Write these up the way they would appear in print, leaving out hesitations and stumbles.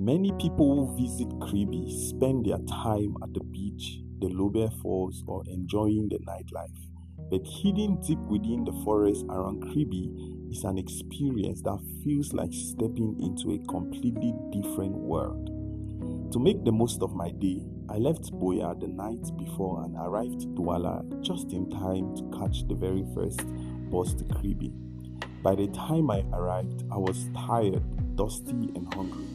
Many people who visit Kribi spend their time at the beach, the Lobe Falls, or enjoying the nightlife. But hidden deep within the forest around Kribi is an experience that feels like stepping into a completely different world. To make the most of my day, I left Boya the night before and arrived Douala just in time to catch the very first bus to Kribi. By the time I arrived, I was tired, dusty, and hungry.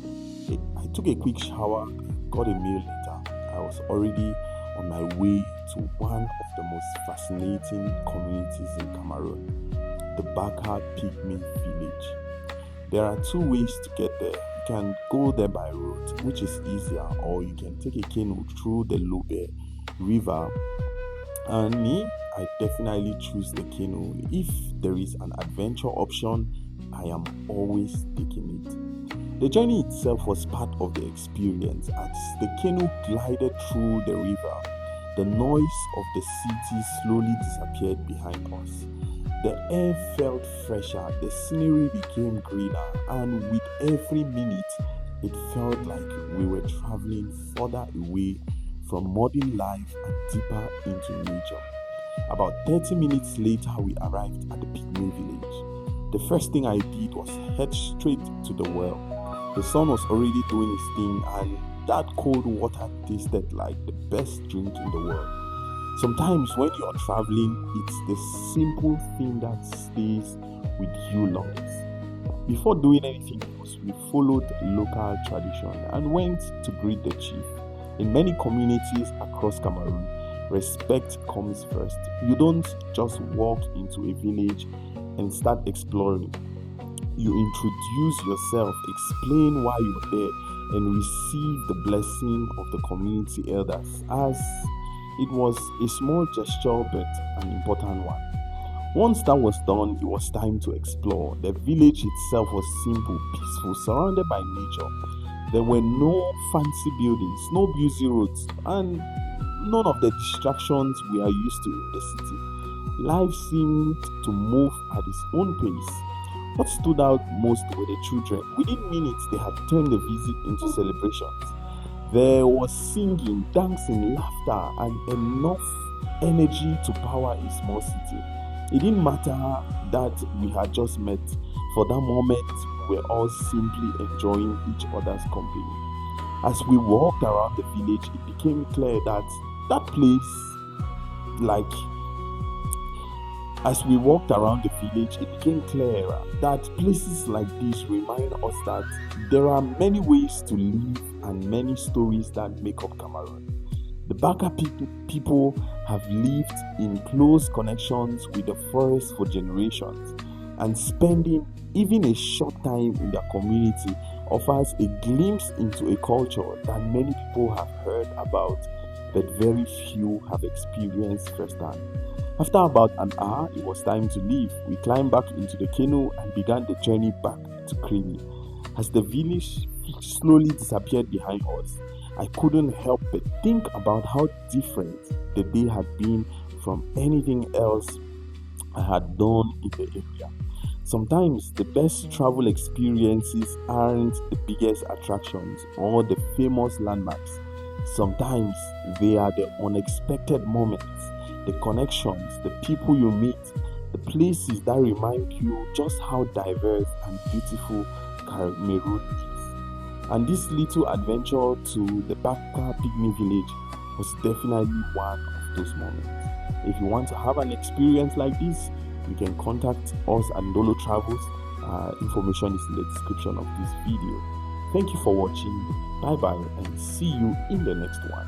I took a quick shower, got a meal later. I was already on my way to one of the most fascinating communities in Cameroon, the Baka Pygmy village. There are two ways to get there. You can go there by road, which is easier, or you can take a canoe through the Lobe River. And me, I definitely choose the canoe. If there is an adventure option, I am always taking it. The journey itself was part of the experience. As the canoe glided through the river, the noise of the city slowly disappeared behind us. The air felt fresher, the scenery became greener, and with every minute, it felt like we were traveling further away from modern life and deeper into nature. About 30 minutes later, we arrived at the Pygmy village. The first thing I did was head straight to the well. The sun was already doing its thing, and that cold water tasted like the best drink in the world. Sometimes when you are traveling, it's the simple thing that stays with you longest. Before doing anything else, we followed local tradition and went to greet the chief. In many communities across Cameroon, respect comes first. You don't just walk into a village and start exploring. You introduce yourself, explain why you're there, and receive the blessing of the community elders, as it was a small gesture but an important one. Once that was done, it was time to explore. The village itself was simple, peaceful, surrounded by nature. There were no fancy buildings, no busy roads, and none of the distractions we are used to in the city. Life seemed to move at its own pace. What stood out most were the children. Within minutes, they had turned the visit into celebrations. There was singing, dancing, laughter, and enough energy to power a small city. It didn't matter that we had just met. For that moment, we were all simply enjoying each other's company. As we walked around the village, it became clear that places like this remind us that there are many ways to live and many stories that make up Cameroon. The Baka people have lived in close connections with the forest for generations, and spending even a short time in their community offers a glimpse into a culture that many people have heard about, but very few have experienced firsthand. After about an hour, it was time to leave. We climbed back into the canoe and began the journey back to Kribi. As the village slowly disappeared behind us, I couldn't help but think about how different the day had been from anything else I had done in the area. Sometimes the best travel experiences aren't the biggest attractions or the famous landmarks. Sometimes they are the unexpected moments, the connections, the people you meet, the places that remind you just how diverse and beautiful Cameroon is. And this little adventure to the Baka Pygmy village was definitely one of those moments. If you want to have an experience like this, you can contact us at Ndolo Travels. Information is in the description of this video. Thank you for watching. Bye bye, and see you in the next one.